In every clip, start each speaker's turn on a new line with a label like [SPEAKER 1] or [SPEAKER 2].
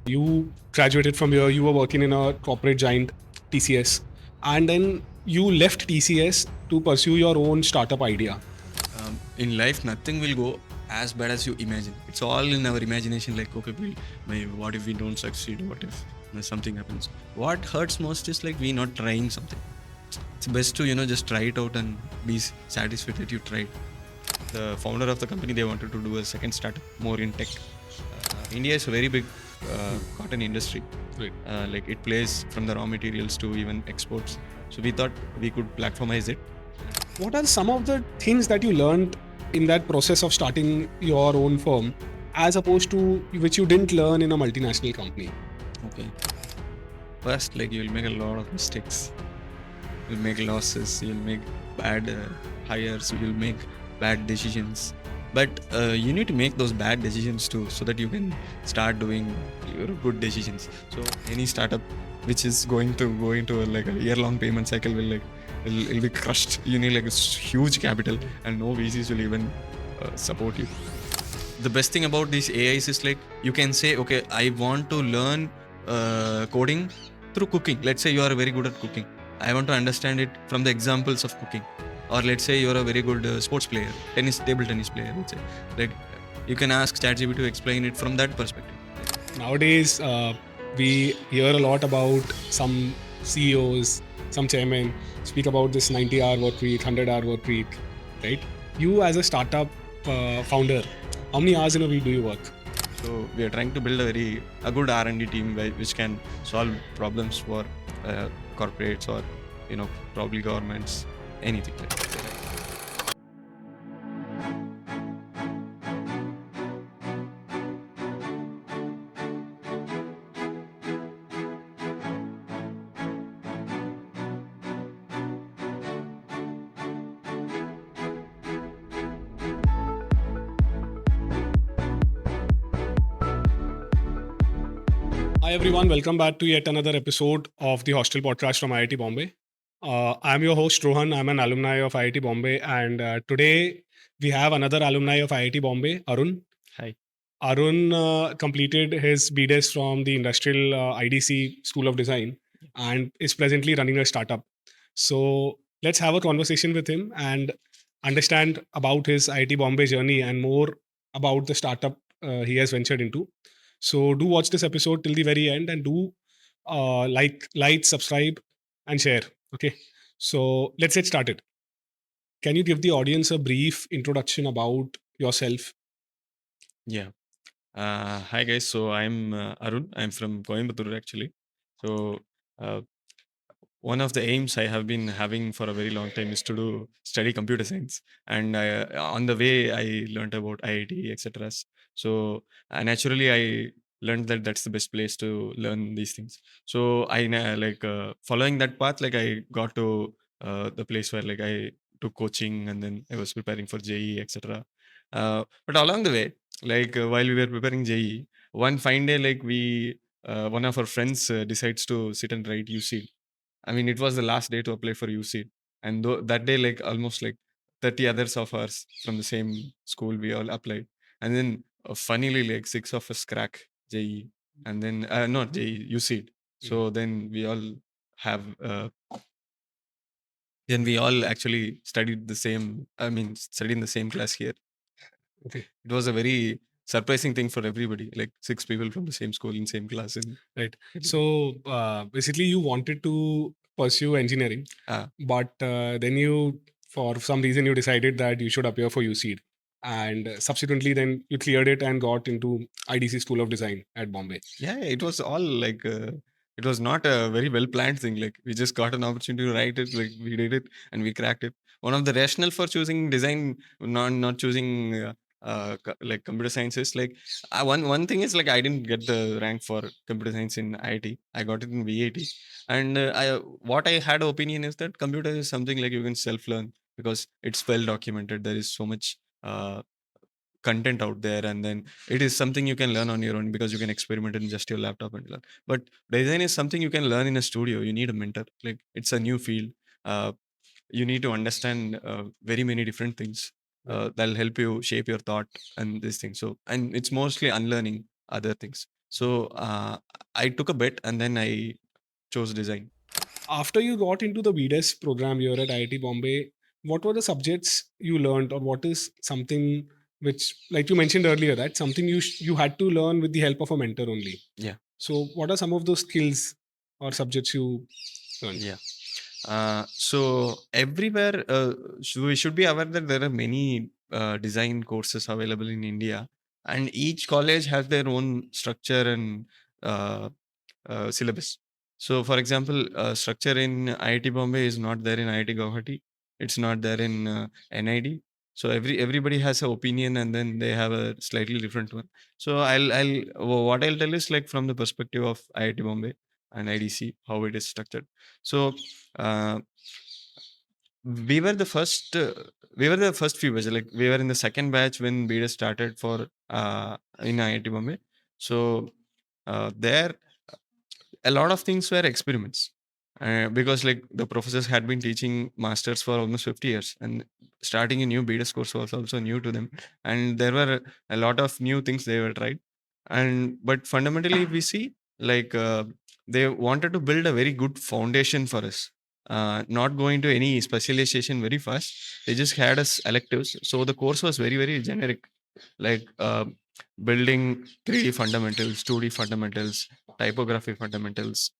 [SPEAKER 1] You graduated from here, you were working in a corporate giant, TCS, and then you left TCS to pursue your own startup idea.
[SPEAKER 2] In life, nothing will go as bad as you imagine. It's all in our imagination. Like, okay, what if we don't succeed? What if something happens? What hurts most is like we not trying something. It's best to just try it out and be satisfied that you tried. The founder of the company, they wanted to do a second startup more in tech. India is a very big cotton industry.
[SPEAKER 1] Right.
[SPEAKER 2] Like it plays from the raw materials to even exports. So we thought we could platformize it.
[SPEAKER 1] What are some of the things that you learned in that process of starting your own firm, as opposed to which you didn't learn in a multinational company?
[SPEAKER 2] Okay. First, like you'll make a lot of mistakes. You'll make losses. You'll make bad hires. You'll make bad decisions. But you need to make those bad decisions too, so that you can start doing your good decisions. So any startup which is going to go into like a year-long payment cycle will it'll be crushed. You need like a huge capital, and no VCs will even support you. The best thing about these AIs is like you can say, okay, I want to learn coding through cooking. Let's say you are very good at cooking. I want to understand it from the examples of cooking. Or let's say you're a very good sports player, table tennis player. Let's say, like you can ask ChatGPT to explain it from that perspective.
[SPEAKER 1] Nowadays, we hear a lot about some CEOs, some chairmen speak about this 90-hour work week, 100-hour work week, right? You as a startup founder, how many hours in a week do you work?
[SPEAKER 2] So we are trying to build a good R&D team which can solve problems for corporates or probably governments, anything like that.
[SPEAKER 1] Hi everyone, welcome back to yet another episode of the Hostel podcast from IIT Bombay. I'm your host Rohan. I'm an alumni of IIT Bombay, and today we have another alumni of IIT Bombay, Arun.
[SPEAKER 2] Hi.
[SPEAKER 1] Arun completed his BDes from the Industrial IDC School of Design and is presently running a startup. So let's have a conversation with him and understand about his IIT Bombay journey and more about the startup he has ventured into. So do watch this episode till the very end and do like, subscribe, and share. Okay. So let's get started. Can you give the audience a brief introduction about yourself?
[SPEAKER 2] Yeah. Hi guys. So I'm Arun. I'm from Coimbatore actually. So uh, one of the aims I have been having for a very long time is to study computer science, and on the way I learned about IIT, etc. So naturally I learned that that's the best place to learn these things. So following that path, like I got to the place where like I took coaching, and then I was preparing for JE, etc. But along the way, while we were preparing JE, one fine day, like we one of our friends decides to sit and write UC. I mean, it was the last day to apply for UC, and that day, like almost like 30 others of us from the same school, we all applied, and then funnily, like six of us crack JE, and then not JE, UC. So then we all have, then we all actually studied the same. I mean, studied in the same class here.
[SPEAKER 1] Okay.
[SPEAKER 2] It was a very surprising thing for everybody, like six people from the same school in same class.
[SPEAKER 1] Right. So basically, you wanted to pursue engineering, but then you, for some reason, you decided that you should appear for UCED, and subsequently, then you cleared it and got into IDC School of Design at Bombay.
[SPEAKER 2] Yeah, it was all like it was not a very well planned thing. Like we just got an opportunity to write it, like we did it and we cracked it. One of the rationale for choosing design, not choosing like computer science is like one thing is like I didn't get the rank for computer science in IIT. I got it in VAT, and what I had opinion is that computer is something like you can self learn because it's well documented. There is so much. Content out there, and then it is something you can learn on your own because you can experiment in just your laptop and learn. But design is something you can learn in a studio. You need a mentor. Like it's a new field. You need to understand very many different things that'll help you shape your thought and this thing. So, and it's mostly unlearning other things. So I took a bet and then I chose design.
[SPEAKER 1] After you got into the BDES program here at IIT Bombay, what were the subjects you learned, or what is something which, like you mentioned earlier, that something you had to learn with the help of a mentor only?
[SPEAKER 2] Yeah.
[SPEAKER 1] So, what are some of those skills or subjects you learned?
[SPEAKER 2] Yeah. So everywhere, we should be aware that there are many design courses available in India, and each college has their own structure and uh, syllabus. So, for example, structure in IIT Bombay is not there in IIT Guwahati. It's not there in NID. So everybody has an opinion, and then they have a slightly different one. So what I'll tell is like from the perspective of IIT Bombay and IDC how it is structured. So uh, we were the first. We were the first few batch. Like we were in the second batch when BDS started for in IIT Bombay. So there a lot of things were experiments because like the professors had been teaching masters for almost 50 years, and starting a new BDS course was also new to them, and there were a lot of new things they were tried. And but fundamentally we see like they wanted to build a very good foundation for us, not going to any specialization very fast. They just had us electives, so the course was very generic, like building 3D fundamentals, 2D fundamentals, typography fundamentals,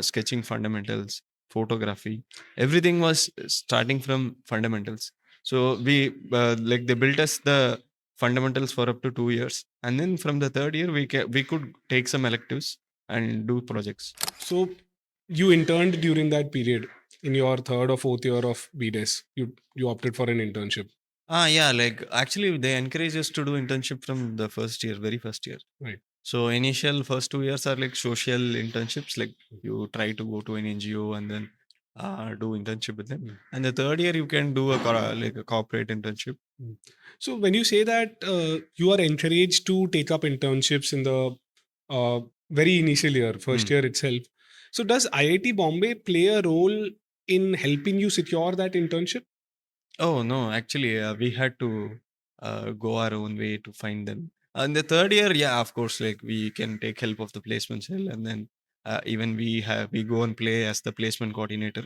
[SPEAKER 2] sketching fundamentals, photography. Everything was starting from fundamentals. So we like they built us the fundamentals for up to 2 years, and then from the third year we could take some electives and do projects.
[SPEAKER 1] So, you interned during that period in your third or fourth year of BDES. You opted for an internship,
[SPEAKER 2] Yeah, like actually they encourage us to do internship from the first year, very first year.
[SPEAKER 1] right?
[SPEAKER 2] So initial first 2 years are like social internships, like you try to go to an NGO and then do internship with them.
[SPEAKER 1] Mm.
[SPEAKER 2] And the third year you can do like a corporate internship.
[SPEAKER 1] Mm. So, when you say that you are encouraged to take up internships in the very initial year, first
[SPEAKER 2] Mm.
[SPEAKER 1] year itself, so does IIT Bombay play a role in helping you secure that internship?
[SPEAKER 2] Oh no, actually we had to go our own way to find them. And the third year, yeah, of course, like we can take help of the placement cell, and then even we go and play as the placement coordinator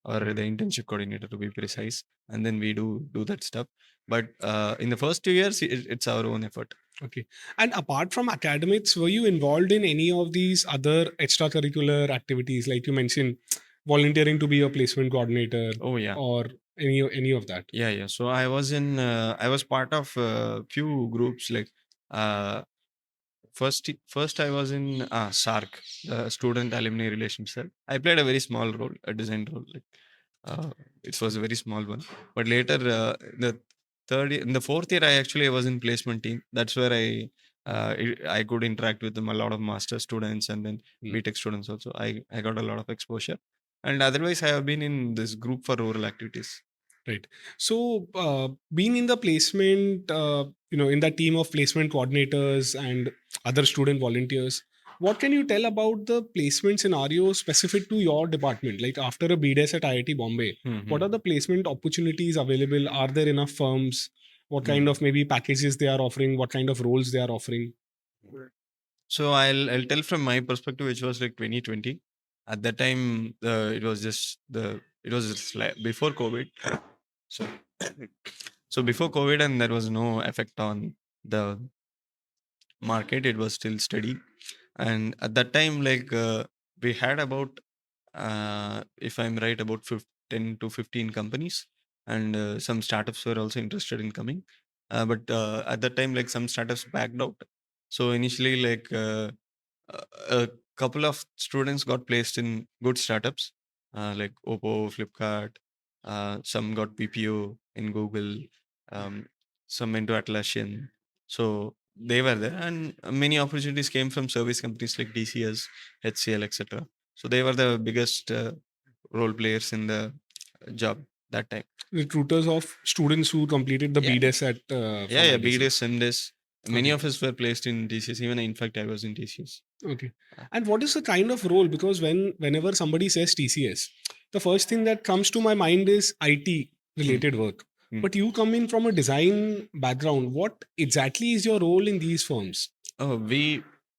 [SPEAKER 2] or the internship coordinator to be precise, and then we do that stuff. But in the first 2 years, it's our own effort.
[SPEAKER 1] Okay. And apart from academics, were you involved in any of these other extracurricular activities, like you mentioned, volunteering to be a placement coordinator
[SPEAKER 2] Oh yeah,
[SPEAKER 1] or any of that?
[SPEAKER 2] yeah. So I was part of a few groups like. Uh, first I was in SARC, the Student Alumni Relations Cell. I played a very small role, a design role. Like uh, it was a very small one. But later, in the fourth year, I was in placement team. That's where I could interact with them, a lot of master students and then
[SPEAKER 1] Mm.
[SPEAKER 2] BTech students also. I got a lot of exposure. And otherwise, I have been in this group for rural activities.
[SPEAKER 1] Right. So, being in the placement, in the team of placement coordinators and other student volunteers, what can you tell about the placement scenario specific to your department? Like after a BDES at IIT Bombay, what are
[SPEAKER 2] Mhm.
[SPEAKER 1] the placement opportunities available? Are there enough firms? What kind
[SPEAKER 2] Mm.
[SPEAKER 1] of maybe packages they are offering? What kind of roles they are offering?
[SPEAKER 2] So I'll tell from my perspective, which was like 2020. At that time, it was just like before COVID. So so before COVID, and there was no effect on the market. It was still steady, and at that time, like we had about, if I'm right, about 10 to 15 companies, and some startups were also interested in coming. But at that time, like some startups backed out. So initially, like a couple of students got placed in good startups like Oppo, Flipkart. Some got BPO in Google. Um, some into Atlassian. So they were there, and many opportunities came from service companies like DCS, HCL, etc. So they were the biggest role players in the job that time.
[SPEAKER 1] Recruiters of students who completed the
[SPEAKER 2] Yeah,
[SPEAKER 1] BDES at from
[SPEAKER 2] yeah.
[SPEAKER 1] IDC.
[SPEAKER 2] BDS, MDS. Many
[SPEAKER 1] Okay.
[SPEAKER 2] of us were placed in DCS. Even in fact, I was in DCS.
[SPEAKER 1] Okay.
[SPEAKER 2] Uh,
[SPEAKER 1] And what is the kind of role? Because whenever somebody says TCS, the first thing that comes to my mind is IT
[SPEAKER 2] hmm,
[SPEAKER 1] related work.
[SPEAKER 2] hmm.
[SPEAKER 1] But you come in from a design background. What exactly is your role in these firms?
[SPEAKER 2] Oh, we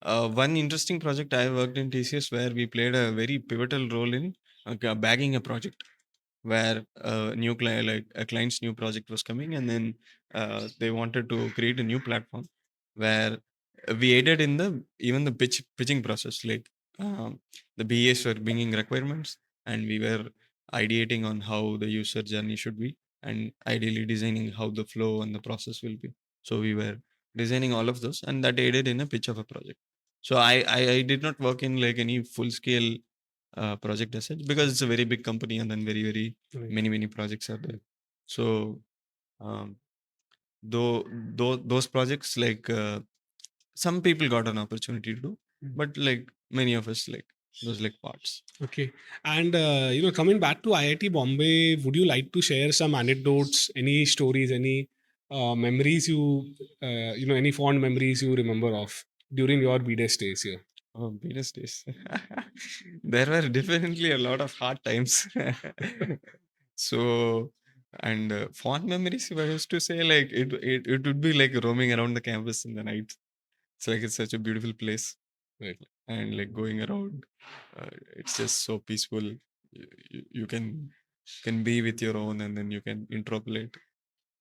[SPEAKER 2] one interesting project I worked in TCS where we played a very pivotal role in bagging a project where new client, like a client's new project was coming, and then they wanted to create a new platform where we aided in the even the pitching process. Like the BAs were bringing requirements, and we were ideating on how the user journey should be, and ideally designing how the flow and the process will be. So we were designing all of those, and that aided in a pitch of a project. So I did not work in like any full scale project as such, because it's a very big company, and then very
[SPEAKER 1] Right.
[SPEAKER 2] many projects are there. So um, though those projects, like some people got an opportunity to do, but like many of us, like those like parts.
[SPEAKER 1] Okay. And coming back to IIT Bombay, would you like to share some anecdotes, any stories, any memories any fond memories you remember of during your B-Day stays here?
[SPEAKER 2] Oh, best days. There were definitely a lot of hard times. So, and fond memories, if I was to say, like it would be like roaming around the campus in the night. It's like it's such a beautiful place.
[SPEAKER 1] Right.
[SPEAKER 2] And like going around, it's just so peaceful. You can be with your own, and then you can interpolate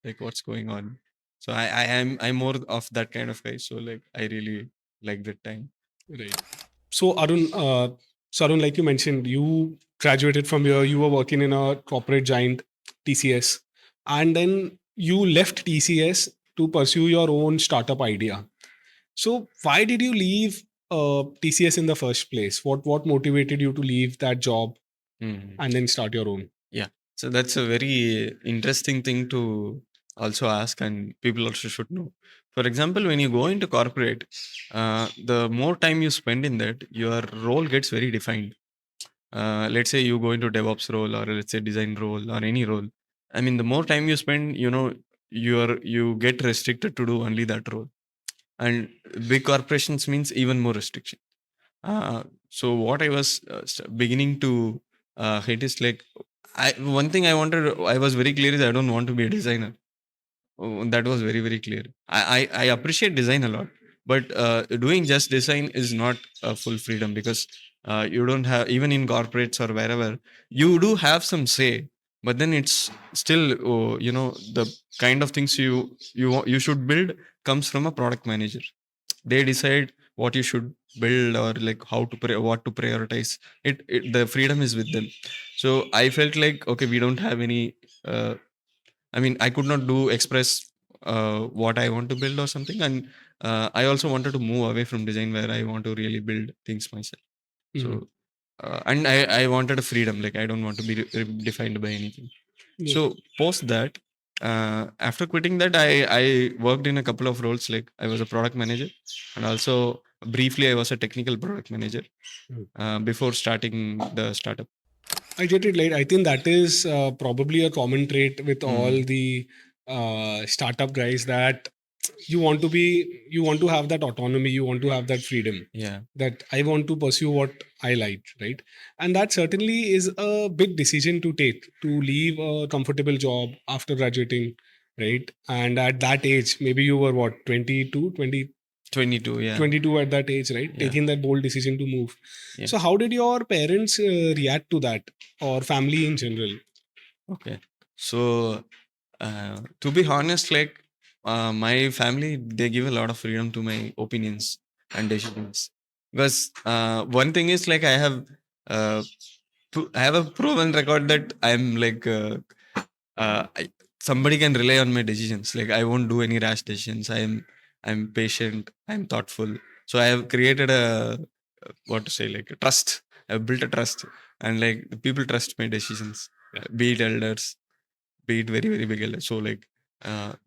[SPEAKER 2] like what's going on. So I'm more of that kind of guy. So like I really like that time.
[SPEAKER 1] Right. So Arun, like you mentioned, you graduated from here. You were working in a corporate giant, TCS, and then you left TCS to pursue your own startup idea. So why did you leave TCS in the first place? What motivated you to leave that job
[SPEAKER 2] Mhm.
[SPEAKER 1] and then start your own?
[SPEAKER 2] Yeah. So that's a very interesting thing to also ask, and people also should know. For example, when you go into corporate, the more time you spend in that, your role gets very defined. Let's say you go into DevOps role, or let's say design role, or any role. I mean, the more time you spend, you get restricted to do only that role. And big corporations means even more restriction. So what I was beginning to hate is like, one thing I was very clear is I don't want to be a designer. Oh, that was very clear. I appreciate design a lot, but doing just design is not a full freedom, because you don't have, even in corporates or wherever, you do have some say, but then it's still, the kind of things you should build comes from a product manager. They decide what you should build, or like how to what to prioritize. The freedom is with them. So I felt like, okay, we don't have any. I mean, I could not do express what I want to build or something, and I also wanted to move away from design where I want to really build things myself.
[SPEAKER 1] Mhm.
[SPEAKER 2] So, and I wanted a freedom. Like I don't want to be defined by anything.
[SPEAKER 1] Yeah.
[SPEAKER 2] So post that, after quitting that, I worked in a couple of roles. Like I was a product manager, and also briefly I was a technical product manager
[SPEAKER 1] Mm.
[SPEAKER 2] before starting the startup.
[SPEAKER 1] I get it. Like I think that is probably a common trait with all
[SPEAKER 2] Mm.
[SPEAKER 1] the startup guys, that you want to have that autonomy, you want to have that freedom,
[SPEAKER 2] Yeah.
[SPEAKER 1] that I want to pursue what I like, right? And that certainly is a big decision to take, to leave a comfortable job after graduating, right? And at that age, maybe you were what, 22, 20,
[SPEAKER 2] 22. Yeah.
[SPEAKER 1] 22 at that age, right?
[SPEAKER 2] Yeah.
[SPEAKER 1] Taking that bold decision to move.
[SPEAKER 2] Yeah.
[SPEAKER 1] So how did your parents react to that, or family in general?
[SPEAKER 2] Okay. So, to be honest, like my family, they give a lot of freedom to my opinions and decisions. Because one thing is like uh, I have a proven record that I'm like uh, I, somebody can rely on my decisions. Like I won't do any rash decisions. I'm patient. I'm thoughtful. So I have created a what to say, like a trust. I've built a trust, and like the people trust my decisions. Be it elders, be it very big elders. So like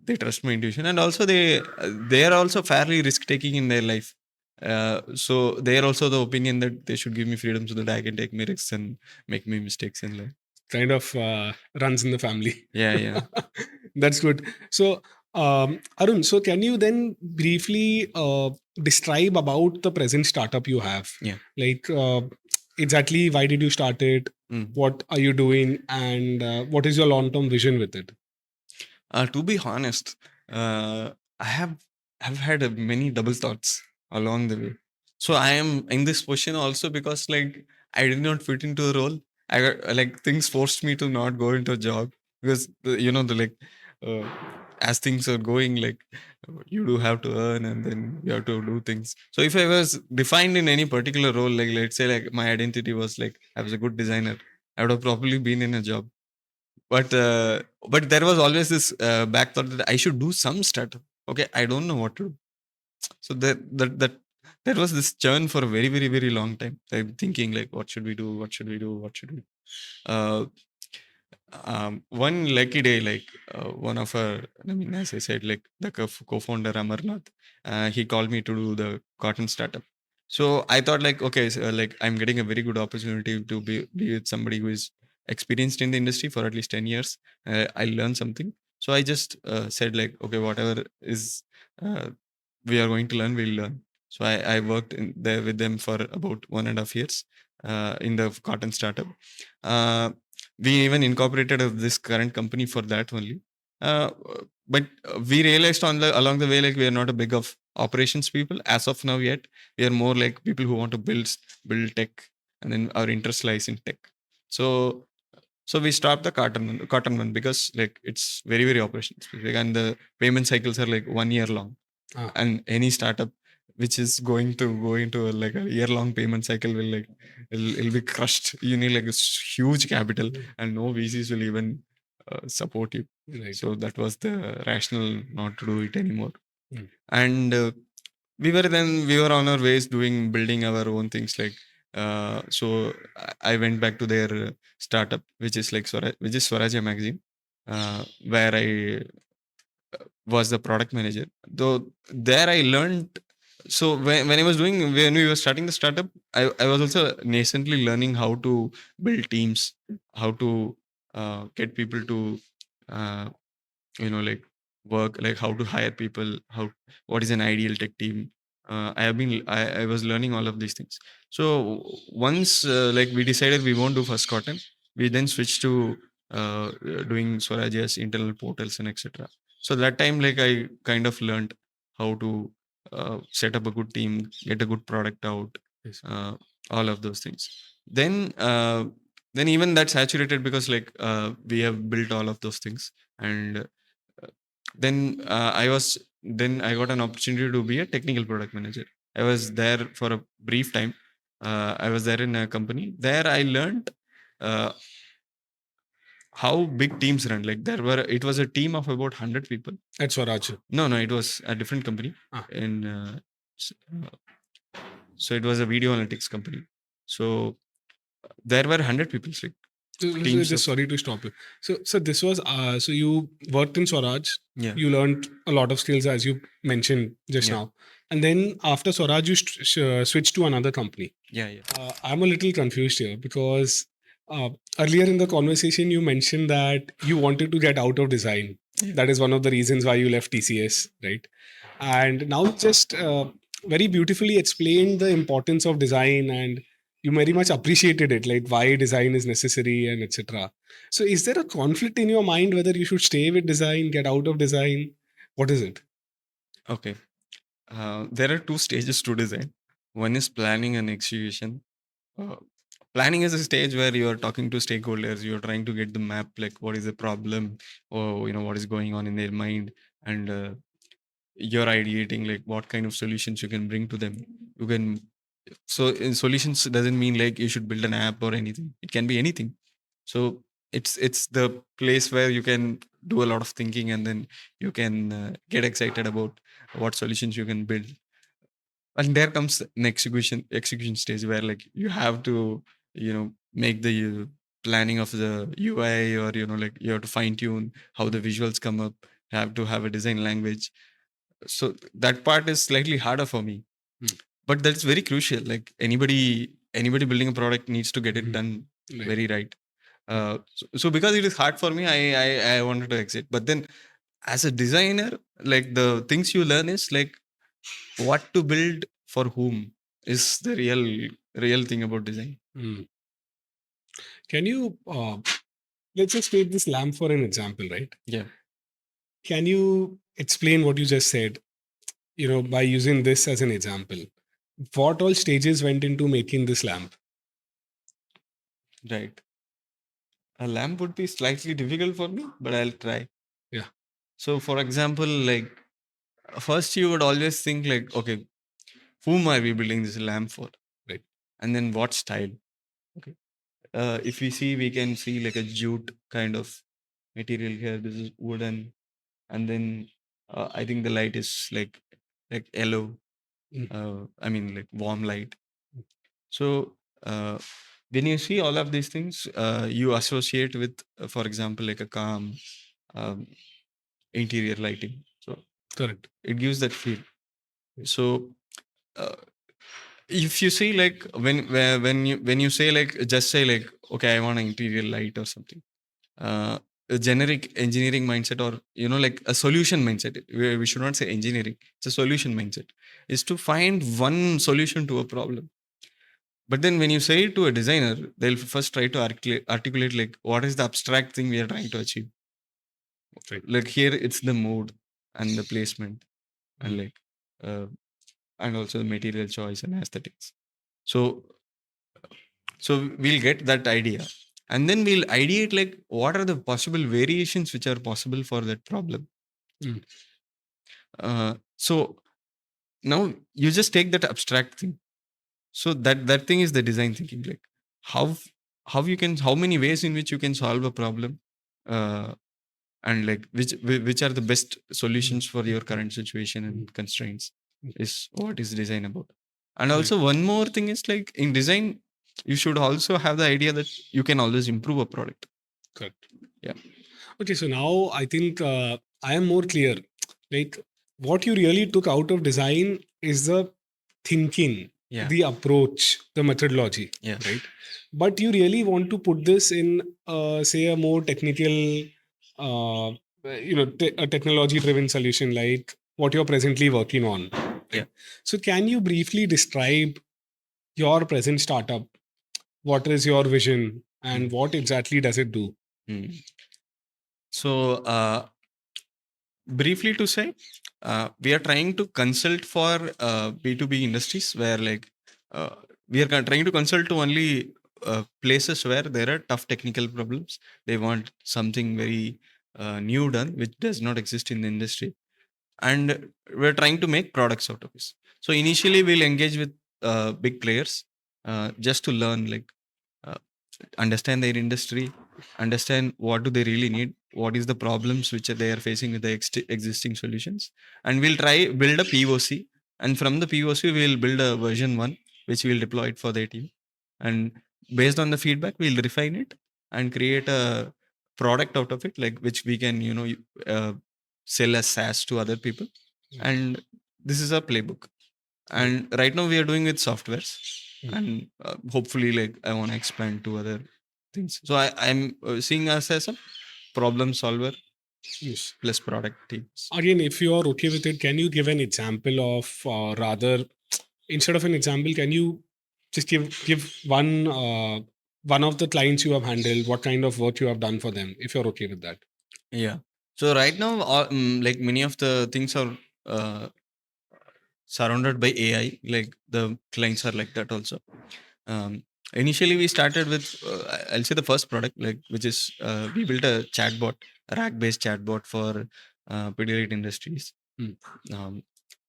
[SPEAKER 2] they trust my intuition, and also they are also fairly risk taking in their life. So they are also the opinion that they should give me freedom so that I can take my risks and make my mistakes in life.
[SPEAKER 1] Kind of runs in the family.
[SPEAKER 2] Yeah.
[SPEAKER 1] That's good. So, Arun, so can you then briefly describe about the present startup you have?
[SPEAKER 2] Yeah.
[SPEAKER 1] Like, exactly why did you start it?
[SPEAKER 2] Mm.
[SPEAKER 1] What are you doing? And what is your long term vision with it?
[SPEAKER 2] To be honest, I have had many double thoughts along the way. So I am in this position also because like I did not fit into the role. I got like things forced me to not go into a job because the like uh, as things are going, like you do have to earn and then you have to do things. So if I was defined in any particular role, like let's say like my identity was like I was a good designer, I would have probably been in a job. But there was always this back thought that I should do some startup. Okay, I don't know what to do. So that there was this churn for a very very very long time. I'm thinking like, what should we do? What should we do? What should we? Uh, One lucky day, like one of our, I mean, as I said, like the co-founder Amarnath, he called me to do the cotton startup. So I thought like, okay, so, like I'm getting a very good opportunity to be with somebody who is experienced in the industry for at least 10 years. I learned something. So I just said like, okay, whatever is uh, we are going to learn, we'll learn. So I worked in there with them for about 1.5 years in the cotton startup. Uh, we even incorporated this current company for that only. Uh, but we realized along the way, like we are not a big of operations people as of now yet. We are more like people who want to build tech, and then our interest lies in tech. So we stopped the cotton one because like it's very very operations specific, and the payment cycles are like 1 year long. And any startup which is going to go into like a year long payment cycle will like it'll be crushed. You need like a huge capital, and no VCs will even support you.
[SPEAKER 1] Right.
[SPEAKER 2] So that was the rationale not to do it anymore.
[SPEAKER 1] Mm.
[SPEAKER 2] And we were on our ways building our own things, like so I went back to their startup, which is like which is Swarajya magazine, where I was the product manager. Though there I learned. So when we were starting the startup, I was also nascently learning how to build teams, how to get people to uh, like work, like how to hire people, what is an ideal tech team. I was learning all of these things. So once like we decided we won't do first cotton, we then switched to doing Swarajya's internal portals and etc. So that time, like I kind of learned how to set up a good team, get a good product out,
[SPEAKER 1] Yes.
[SPEAKER 2] all of those things. Then even that saturated because like we have built all of those things. And then I got an opportunity to be a technical product manager. I was there for a brief time. I was there in a company. There I learned uh, how big teams run. Like it was a team of about 100 people.
[SPEAKER 1] At Swaraj.
[SPEAKER 2] No, it was a different company. In so it was a video analytics company. So there were 100 people. Like
[SPEAKER 1] Just sorry to stop you. So this was so you worked in Swaraj.
[SPEAKER 2] Yeah.
[SPEAKER 1] You learned a lot of skills as you mentioned just now, and then after Swaraj, you switched to another company.
[SPEAKER 2] Yeah.
[SPEAKER 1] I'm a little confused here because earlier in the conversation you mentioned that you wanted to get out of design.
[SPEAKER 2] Yeah.
[SPEAKER 1] That is one of the reasons why you left TCS, right? And now you just very beautifully explained the importance of design, and you very much appreciated it, like why design is necessary and etc. So is there a conflict in your mind whether you should stay with design, get out of design? What is it?
[SPEAKER 2] Okay. There are two stages to design. One is planning and execution. Planning is a stage where you are talking to stakeholders, you're trying to get the map, like what is the problem, or what is going on in their mind, and you're ideating like what kind of solutions you can bring to them. You can So in solutions doesn't mean like you should build an app or anything. It can be anything. So it's the place where you can do a lot of thinking, and then you can get excited about what solutions you can build. And there comes an execution stage where like you have to make the planning of the UI, or like you have to fine tune how the visuals come up. You have to have a design language. So that part is slightly harder for me. But that's very crucial. Like anybody building a product needs to get it done very right. So because it is hard for me, I wanted to exit. But then as a designer, like the things you learn is like what to build for whom is the real thing about design.
[SPEAKER 1] Can you let's just take this lamp for an example, right?
[SPEAKER 2] Yeah.
[SPEAKER 1] Can you explain what you just said, by using this as an example? what all stages went into making this lamp?
[SPEAKER 2] Right. A lamp would be slightly difficult for me, but I'll try.
[SPEAKER 1] Yeah.
[SPEAKER 2] So, for example, like first you would always think like, okay, whom are we building this lamp for?
[SPEAKER 1] Right.
[SPEAKER 2] And then what style? Okay. If we see, we can see like a jute kind of material here. This is wooden, and then I think the light is like yellow. I mean, like warm light. So uh, when you see all of these things, you associate with, for example, like a calm um, interior lighting. So
[SPEAKER 1] Correct.
[SPEAKER 2] it gives that feel. So uh, if you see like when you say like just say like okay, I want an interior light or something. A generic engineering mindset, or like a solution mindset. We should not say engineering. It's a solution mindset. Is to find one solution to a problem. But then when you say it to a designer, they'll first try to articulate like what is the abstract thing we are trying to achieve.
[SPEAKER 1] Right.
[SPEAKER 2] Like here, it's the mood and the placement, and
[SPEAKER 1] Mm.
[SPEAKER 2] like uh, and also the material choice and aesthetics. So we'll get that idea, and then we'll ideate like what are the possible variations which are possible for that problem.
[SPEAKER 1] Mm.
[SPEAKER 2] So now you just take that abstract thing. So that thing is the design thinking, like how how many ways in which you can solve a problem, uh, and like which are the best solutions for your current situation and constraints, is what is design about. And
[SPEAKER 1] Right.
[SPEAKER 2] also one more thing is like in design, you should also have the idea that you can always improve a product.
[SPEAKER 1] Correct.
[SPEAKER 2] Yeah.
[SPEAKER 1] Okay, so now I think I am more clear. Like what you really took out of design is the thinking,
[SPEAKER 2] Yeah.
[SPEAKER 1] the approach, the methodology,
[SPEAKER 2] Yeah.
[SPEAKER 1] right? But you really want to put this in, say, a more technical, a technology-driven solution like what you're presently working on. Right?
[SPEAKER 2] Yeah.
[SPEAKER 1] So, can you briefly describe your present startup? What is your vision, and what exactly does it do?
[SPEAKER 2] Hmm. So briefly to say, we are trying to consult for B2B industries where like uh, we are trying to consult to only places where there are tough technical problems. They want something very new done which does not exist in the industry, and we're trying to make products out of this. So initially we'll engage with big players just to learn like uh, understand their industry, understand what do they really need, what is the problems which they are facing with the existing solutions, and we'll try build a POC, and from the POC we'll build a version 1 which we'll deploy it for their team, and based on the feedback we'll refine it and create a product out of it, like which we can uh, sell as SaaS to other people. And this is our playbook. And right now we are doing with softwares, and hopefully like I want to expand to other things. So I'm seeing us as a problem solver
[SPEAKER 1] Yes.
[SPEAKER 2] plus product teams.
[SPEAKER 1] Again, if you are okay with it, can you give an example of, rather, instead of an example, can you just give one of the clients you have handled, what kind of work you have done for them, if you're okay with that?
[SPEAKER 2] Yeah. So right now, like many of the things are uh, surrounded by AI. Like the clients are like that also. Initially, we started with I'll say the first product, like which is we built a chatbot, a rack-based chatbot for Pidilite Industries. Um,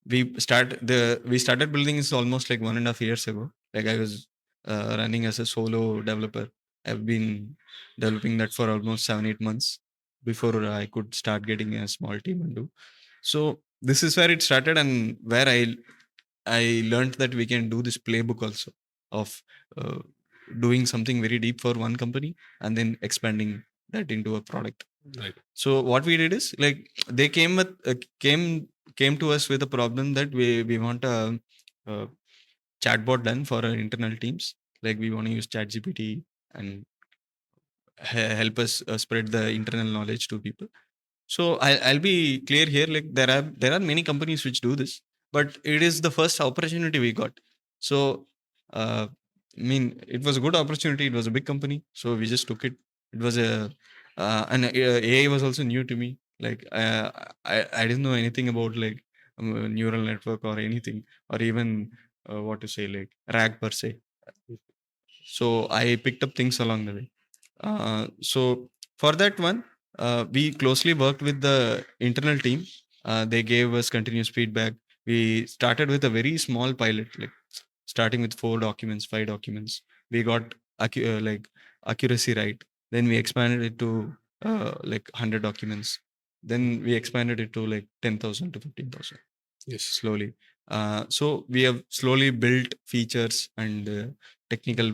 [SPEAKER 2] we started building this almost like 1.5 years ago. Like I was running as a solo developer. I've been developing that for almost 7-8 months before I could start getting a small team and do. So this is where it started, and where I learned that we can do this playbook also of uh, doing something very deep for one company and then expanding that into a product.
[SPEAKER 1] Right.
[SPEAKER 2] So what we did is like they came to us with a problem that we want a chatbot done for our internal teams. Like we want to use ChatGPT and help us spread the internal knowledge to people. So I'll be clear here. Like there are many companies which do this, but it is the first opportunity we got. So I mean, it was a good opportunity. It was a big company, so we just took it. It was and AI was also new to me. Like I didn't know anything about like neural network or anything, or even what to say, like rag per se. So I picked up things along the way. So for that one, we closely worked with the internal team. They gave us continuous feedback. We started with a very small pilot, like starting with 4 documents, 5 documents. We got like accuracy right. Then we expanded it to like 100 documents. Then we expanded it to like 10,000 to 15,000.
[SPEAKER 1] Yes.
[SPEAKER 2] Slowly. So we have slowly built features and technical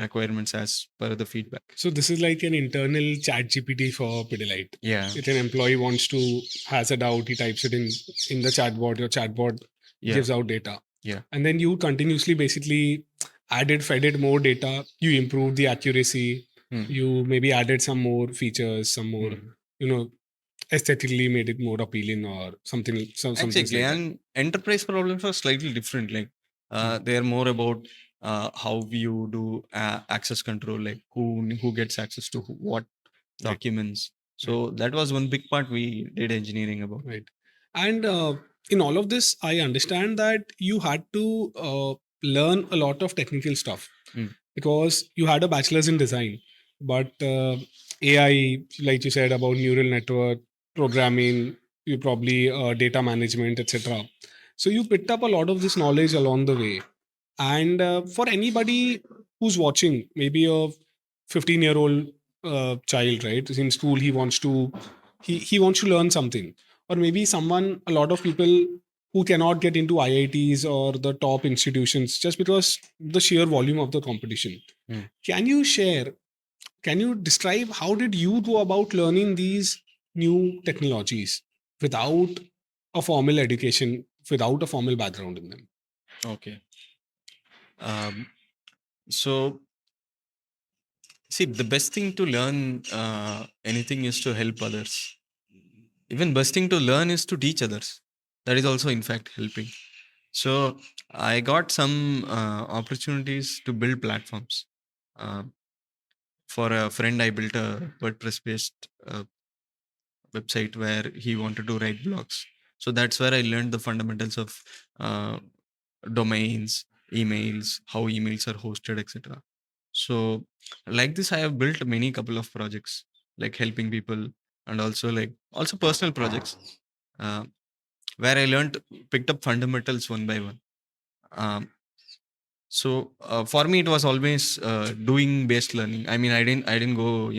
[SPEAKER 2] requirements as per the feedback.
[SPEAKER 1] So this is like an internal chat GPT for Pidilite.
[SPEAKER 2] Yeah.
[SPEAKER 1] If an employee wants to has a doubt, he types it in the chatbot. Your chatbot
[SPEAKER 2] Yeah.
[SPEAKER 1] gives out data.
[SPEAKER 2] Yeah.
[SPEAKER 1] And then you continuously basically fed it more data. You improved the accuracy. You maybe added some more features, some more, aesthetically made it more appealing or something. Something
[SPEAKER 2] Exactly.
[SPEAKER 1] like that.
[SPEAKER 2] And enterprise problems are slightly different. Like they are more about how you do access control, like who gets access to what documents. So that was one big part we did engineering about.
[SPEAKER 1] Right. And in all of this, I understand that you had to learn a lot of technical stuff because you had a bachelor's in design, but AI, like you said about neural network, programming, you probably data management, etc. So you picked up a lot of this knowledge along the way. And for anybody who's watching, maybe a 15-year-old child, right, is in school, he wants to learn something, or maybe someone, a lot of people who cannot get into IITs or the top institutions just because the sheer volume of the competition. Can you share? Can you describe how did you go about learning these new technologies without a formal education, without a formal background in them?
[SPEAKER 2] Okay. So see, the best thing to learn anything is to help others. Even best thing to learn is to teach others. That is also, in fact, helping. So I got some opportunities to build platforms. For a friend, I built a WordPress-based website where he wanted to write blogs. So that's where I learned the fundamentals of domains, emails, how emails are hosted, etc. So like this, I have built many couple of projects, like helping people, and also personal projects, uh, where I learned, picked up fundamentals one by one. Um, so for me, it was always doing based learning. I mean, I didn't go,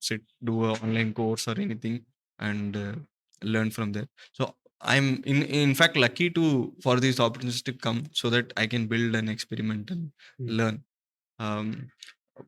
[SPEAKER 2] sit do a online course or anything and learn from there. So I'm in fact lucky to for these opportunities to come so that I can build an experiment and learn. Um,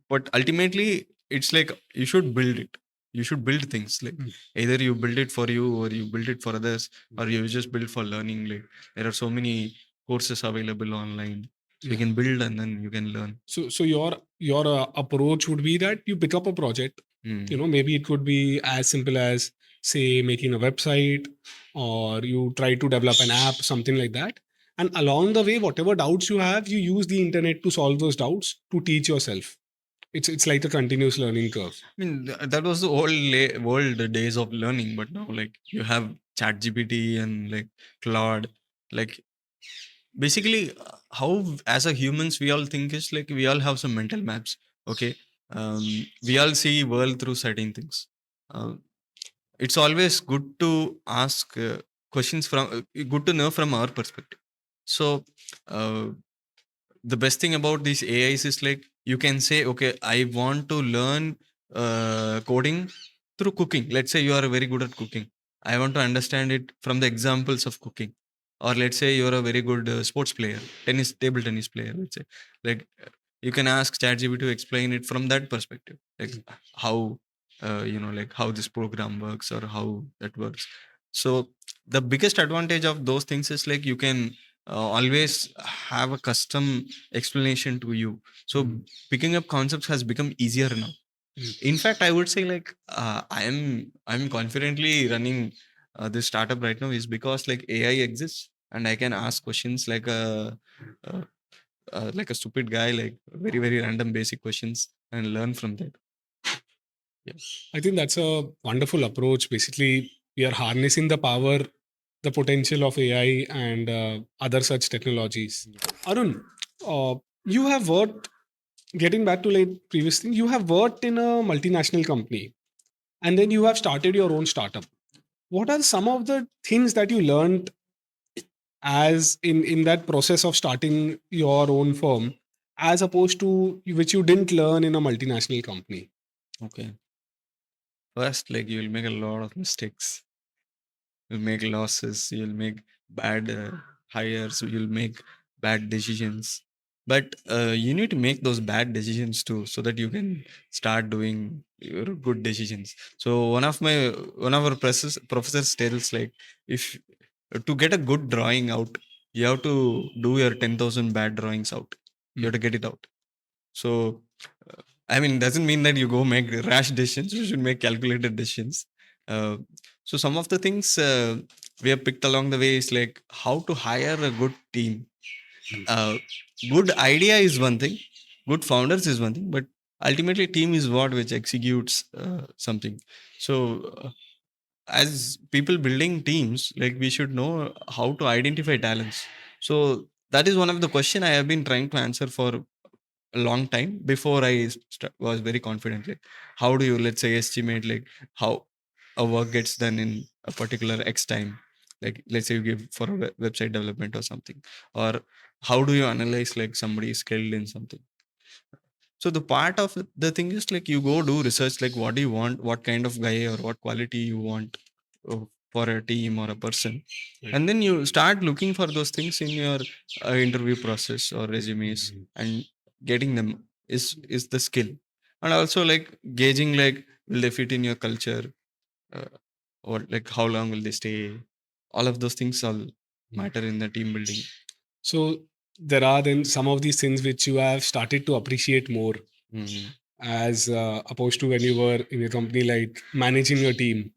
[SPEAKER 2] but ultimately, it's like you should build it. You should build things like either you build it for you or you build it for others or you just build for learning. Like there are so many courses available online. So you can build and then you can learn.
[SPEAKER 1] So your approach would be that you pick up a project. Maybe it could be as simple as say making a website, or you try to develop an app, something like that. And along the way, whatever doubts you have, you use the internet to solve those doubts to teach yourself. It's like a continuous learning curve.
[SPEAKER 2] I mean, that was the old days of learning, but now like you have ChatGPT and like Claude, like basically how as a humans we all think is like we all have some mental maps. Okay, we all see world through certain things. It's always good to ask questions from good to know from our perspective. So uh, the best thing about these AIs is like you can say, okay, I want to learn coding through cooking. Let's say you are very good at cooking. I want to understand it from the examples of cooking. Or let's say you're a very good sports player, table tennis player. Let's say, like you can ask ChatGPT to explain it from that perspective, like how like how this program works or how that works. So the biggest advantage of those things is like you can always have a custom explanation to you. So picking up concepts has become easier now. In fact, I would say like I'm confidently running this startup right now is because like AI exists and I can ask questions uh, like a stupid guy, like very very random basic questions and learn from that.
[SPEAKER 1] I think that's a wonderful approach. Basically, we are harnessing the power the potential of AI and other such technologies. Arun, uh, you have worked, getting back to like previous thing, you have worked in a multinational company and then you have started your own startup. What are some of the things that you learned as in that process of starting your own firm as opposed to which you didn't learn in a multinational company?
[SPEAKER 2] Okay. First, like you'll make a lot of mistakes. You'll make losses. You'll make bad hires. You'll make bad decisions. But you need to make those bad decisions too, so that you can start doing your good decisions. So one of our professors tells like, if to get a good drawing out, you have to do your 10,000 bad drawings out. You have to get it out. So, I mean, doesn't mean that you go make rash decisions. You should make calculated decisions. Uh, so, some of the things we have picked along the way is like how to hire a good team. Uh, Good idea is one thing, good founders is one thing, but ultimately, team is what which executes something. So, as people building teams, like we should know how to identify talents. So, that is one of the question I have been trying to answer for a long time before I was very confident. Like, how do you, let's say, estimate like how a work gets done in a particular X time? Like, let's say you give for a website development or something, or how do you analyze like somebody is skilled in something? So the part of the thing is like you go do research, like what do you want, what kind of guy or what quality you want for a team or a person,
[SPEAKER 1] Right.
[SPEAKER 2] and then you start looking for those things in your interview process or resumes, and getting them is the skill, and also like gauging like will they fit in your culture, uh, or like how long will they stay, all of those things all matter in the team building.
[SPEAKER 1] So there are then some of these things which you have started to appreciate more
[SPEAKER 2] Mhm.
[SPEAKER 1] as opposed to when you were in a company, like managing your team.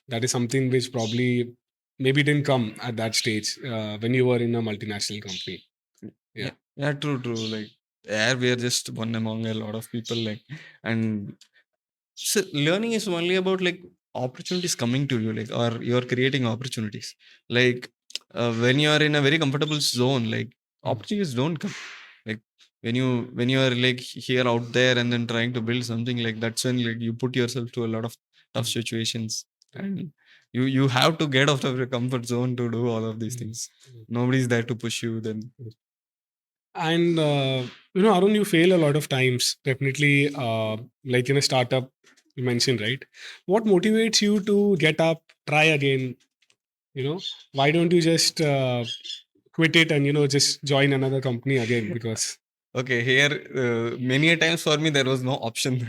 [SPEAKER 1] That is something which probably maybe didn't come at that stage when you were in a multinational company.
[SPEAKER 2] Yeah,
[SPEAKER 1] Yeah.
[SPEAKER 2] yeah, true. Like, yeah, we are just one among a lot of people. Like, and so learning is only about like opportunities coming to you, like, or you're creating opportunities. Like, when you are in a very comfortable zone, like opportunities don't come. Like when you are like here out there and then trying to build something, like that's when like you put yourself to a lot of tough situations, and you have to get out of your comfort zone to do all of these things. Nobody's there to push you. Then
[SPEAKER 1] And Arun, you fail a lot of times. Definitely, like in a startup, you mentioned, right? What motivates you to get up, try again? Why don't you just quit it and just join another company again? Because
[SPEAKER 2] okay, here many a times for me there was no option,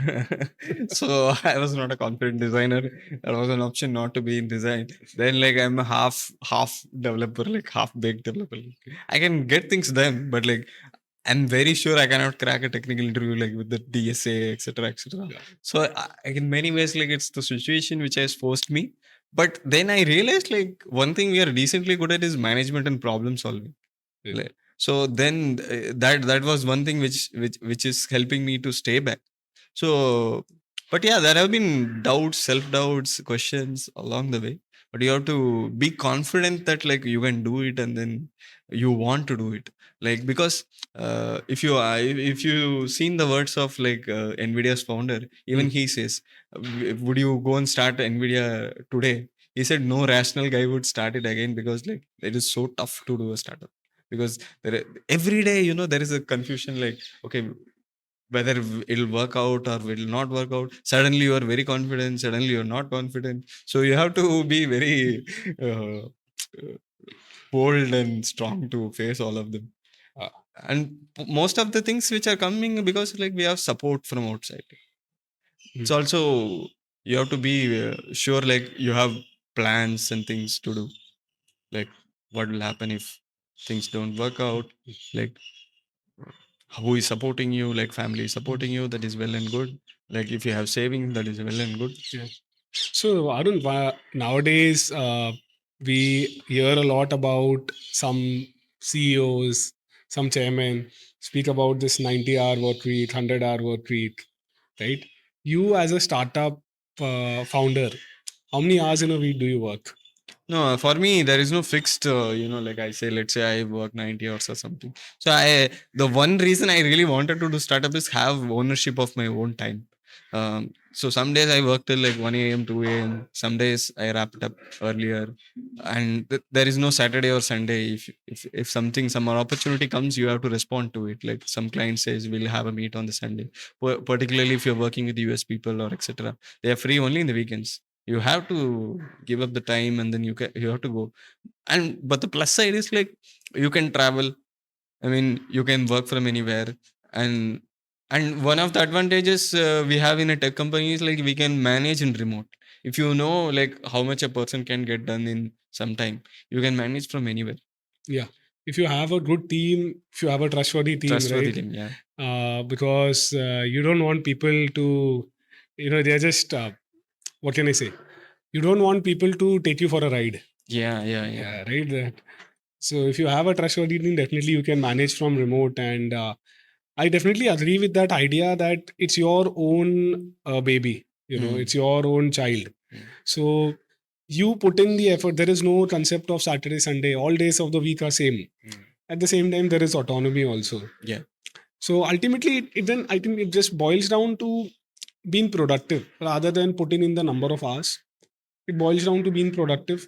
[SPEAKER 2] so I was not a confident designer. There was an option not to be in design. Then like I'm a half developer, like half baked developer. I can get things done, but like I'm very sure I cannot crack a technical interview like with the DSA, etc., etc.
[SPEAKER 1] yeah,
[SPEAKER 2] So in many ways, like it's the situation which has forced me. But then I realized like one thing we are decently good at is management and problem solving.
[SPEAKER 1] yeah.
[SPEAKER 2] Like, so then that was one thing which is helping me to stay back. So, but yeah, there have been doubts, self doubts, questions along the way. But you have to be confident that like you can do it, and then you want to do it. Like because if you seen the words of like Nvidia's founder, even he says, "Would you go and start Nvidia today?" He said, "No rational guy would start it again because like it is so tough to do a startup." Because every day there is a confusion like, okay, whether it'll work out or will not work out. Suddenly you are very confident, suddenly you're not confident, so you have to be very uh, bold and strong to face all of them.
[SPEAKER 1] Uh,
[SPEAKER 2] And most of the things which are coming because like we have support from outside. It's
[SPEAKER 1] mm,
[SPEAKER 2] also you have to be sure like you have plans and things to do, like what will happen if things don't work out, like who is supporting you, like family is supporting you, that is well and good. Like if you have savings, that is well and good.
[SPEAKER 1] yeah. So Arun, nowadays we hear a lot about some CEOs, some chairmen speak about this 90-hour work week, 100-hour work week, right? You as a startup founder, how many hours in a week do you work?
[SPEAKER 2] No, for me, there is no fixed, like I say, let's say I work 90 hours or something. So the one reason I really wanted to do startup is have ownership of my own time. So some days I work till like 1 a.m., 2 a.m. Some days I wrap it up earlier, and there is no Saturday or Sunday. If some opportunity comes, you have to respond to it. Like some client says, we'll have a meet on the Sunday. Particularly if you're working with US people or etc., they are free only in the weekends. You have to give up the time, and then you have to go. And but the plus side is like you can travel. I mean, you can work from anywhere. And and one of the advantages we have in a tech company is like we can manage in remote. If you know like how much a person can get done in some time, you can manage from anywhere.
[SPEAKER 1] Yeah. If you have a good team, if you have a trustworthy team,
[SPEAKER 2] Trustworthy
[SPEAKER 1] right?
[SPEAKER 2] team, yeah.
[SPEAKER 1] Because you don't want people to, they're just, what can I say? You don't want people to take you for a ride.
[SPEAKER 2] Yeah.
[SPEAKER 1] Right. So if you have a trustworthy team, definitely you can manage from remote. And I definitely agree with that idea that it's your own baby. It's your own child. So you put in the effort. There is no concept of Saturday, Sunday. All days of the week are same. At the same time, there is autonomy also.
[SPEAKER 2] Yeah.
[SPEAKER 1] So ultimately, then I think it just boils down to being productive rather than putting in the number of hours. It boils down to being productive,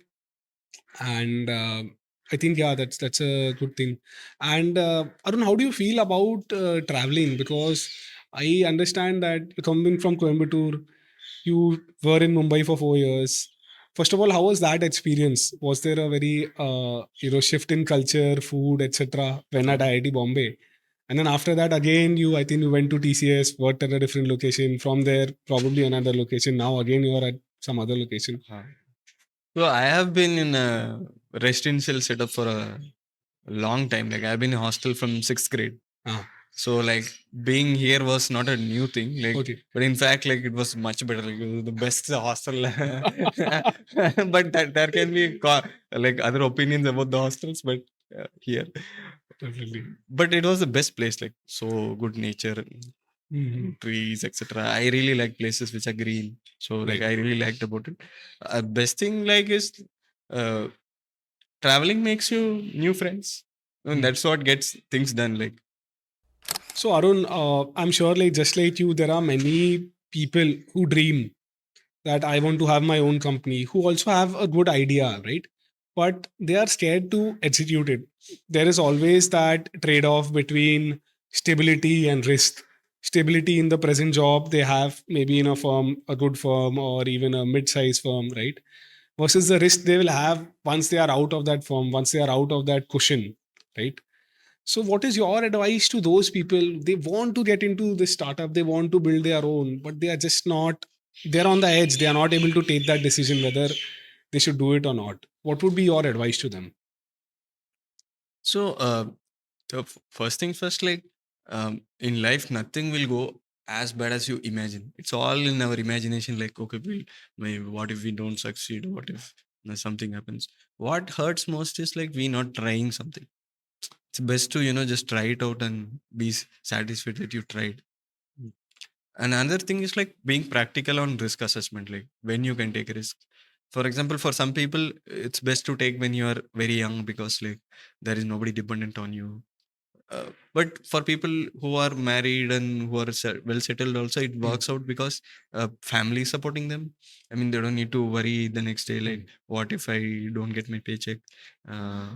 [SPEAKER 1] and I think yeah, that's a good thing. And Arun, how do you feel about traveling? Because I understand that coming from Coimbatore, you were in Mumbai for 4 years. First of all, how was that experience? Was there a very shift in culture, food, etc. when at IIT Bombay? And then after that, again, I think you went to TCS, worked at a different location. From there, probably another location. Now again, you are at some other location.
[SPEAKER 2] So I have been in a residential setup for a long time. Like I've been in hostel from sixth grade.
[SPEAKER 1] Ah.
[SPEAKER 2] So like being here was not a new thing. Like,
[SPEAKER 1] Okay.
[SPEAKER 2] but in fact, like it was much better. Like it was the best hostel. But that there can be like other opinions about the hostels, but here,
[SPEAKER 1] Definitely.
[SPEAKER 2] but it was the best place. Like so good nature, trees, etc. I really like places which are green. So like
[SPEAKER 1] Right.
[SPEAKER 2] I really liked about it. Best thing like is uh, traveling makes you new friends. And that's what gets things done. Like
[SPEAKER 1] So Arun, I'm sure like just like you, there are many people who dream that I want to have my own company, who also have a good idea, right? But they are scared to execute it. There is always that trade-off between stability and risk. Stability in the present job they have, maybe in a firm, a good firm, or even a mid-sized firm, right? Versus the risk they will have once they are out of that firm, once they are out of that cushion, right? So, what is your advice to those people? They want to get into this startup, they want to build their own, but they are just not, they're on the edge. They are not able to take that decision whether they should do it or not. What would be your advice to them?
[SPEAKER 2] so, the first thing first, like in life, nothing will go as bad as you imagine. It's all in our imagination. Like, okay, maybe what if we don't succeed? What if something happens? What hurts most is like we not trying something. It's best to just try it out and be satisfied that you tried. And another thing is like being practical on risk assessment, like when you can take a risk. For example, for some people, it's best to take when you are very young because like there is nobody dependent on you. But for people who are married and who are well settled, also it works out because family is supporting them. I mean, they don't need to worry the next day, like, what if I don't get my paycheck? Uh,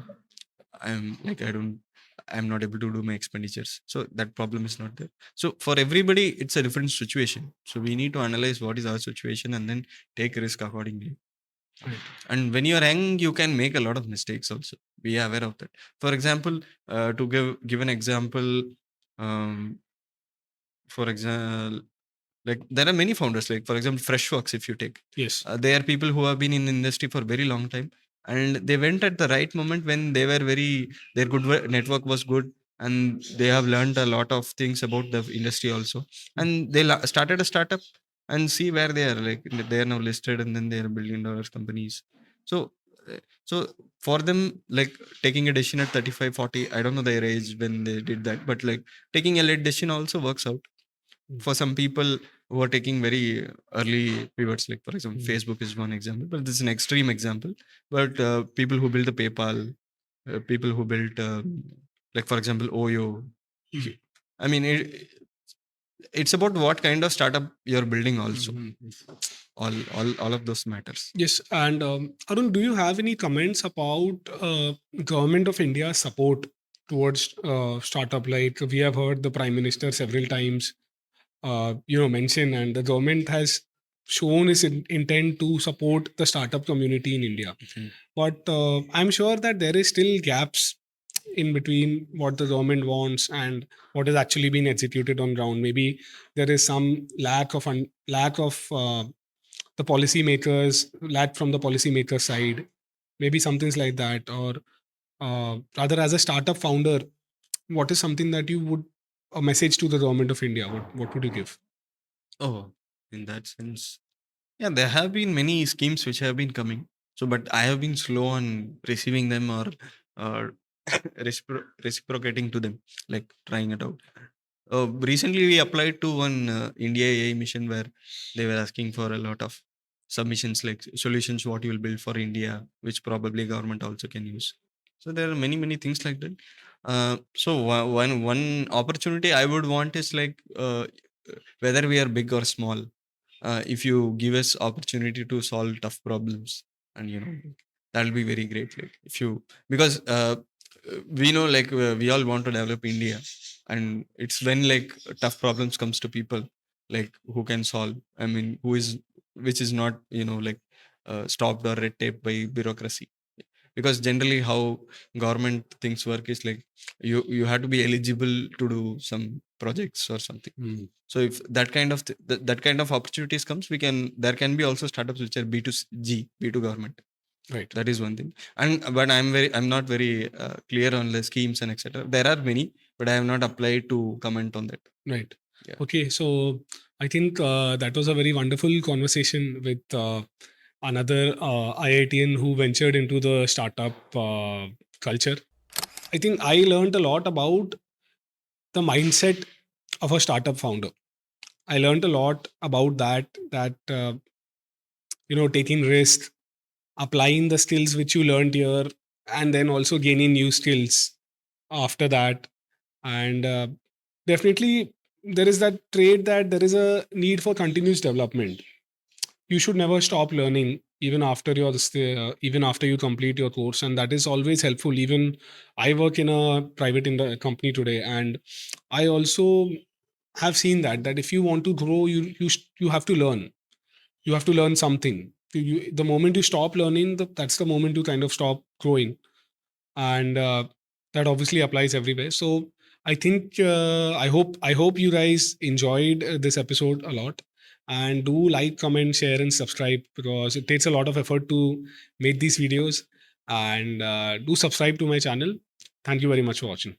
[SPEAKER 2] I'm not able to do my expenditures. So that problem is not there. So for everybody, it's a different situation. So we need to analyze what is our situation and then take risk accordingly.
[SPEAKER 1] Right.
[SPEAKER 2] And when you're young, you can make a lot of mistakes also. Be aware of that. For example, to give an example, um, for example, like there are many founders. Like for example, Freshworks. If you take,
[SPEAKER 1] Yes.
[SPEAKER 2] they are people who have been in the industry for a very long time, and they went at the right moment when they were their network was good, and they have learned a lot of things about the industry also, and they started a startup and see where they are. Like they are now listed, and then they are $1 billion companies. So so for them, like taking a decision at 35, 40, I don't know their age when they did that, but like taking a late decision also works out. For some people, who are taking very early pivots. Like for example,
[SPEAKER 1] Mm.
[SPEAKER 2] Facebook is one example, but this is an extreme example. But people who build the PayPal, people who built like for example Oyo.
[SPEAKER 1] Mm.
[SPEAKER 2] I mean, it's about what kind of startup you're building also. All of those matters.
[SPEAKER 1] Yes, and Arun, do you have any comments about government of India's support towards startup? Like we have heard the Prime Minister several times, mention, and the government has shown its intent to support the startup community in India. But I'm sure that there is still gaps in between what the government wants and what is actually being executed on ground. Maybe there is some lack of the policymakers, lack from the policymaker side, maybe something like that. Or rather, as a startup founder, what is something that you would a message to the government of India? What would you give?
[SPEAKER 2] Oh, in that sense, yeah, there have been many schemes which have been coming. So, but I have been slow on receiving them or reciprocating to them, like trying it out. Recently, we applied to one India AI mission where they were asking for a lot of submissions, like solutions what you will build for India, which probably government also can use. So there are many things like that. So one opportunity I would want is like whether we are big or small, if you give us opportunity to solve tough problems, and that'll be very great. Like if you, because we know like we all want to develop India, and it's when like tough problems comes to people, like who can solve, I mean who is, which is not like stopped or red tape by bureaucracy. Because generally how government things work is like you have to be eligible to do some projects or something. So if that kind of that kind of opportunities comes, there can be also startups which are B2G, B2 government.
[SPEAKER 1] Right.
[SPEAKER 2] That is one thing. And but I'm not very clear on the schemes and etc. There are many, but I have not applied to comment on that.
[SPEAKER 1] Right.
[SPEAKER 2] Yeah.
[SPEAKER 1] Okay. So I think that was a very wonderful conversation with another IITian who ventured into the startup culture. I think I learned a lot about the mindset of a startup founder. I learned a lot about that taking risks, applying the skills which you learned here, and then also gaining new skills after that. And definitely there is that trait that there is a need for continuous development. You should never stop learning even after you complete your course, and that is always helpful. Even I work in a private company today, and I also have seen that if you want to grow, you have to learn. You have to learn something. The moment you stop learning, that's the moment you kind of stop growing, and that obviously applies everywhere. So I think I hope you guys enjoyed this episode a lot, and do like, comment, share, and subscribe, because it takes a lot of effort to make these videos. And do subscribe to my channel. Thank you very much for watching.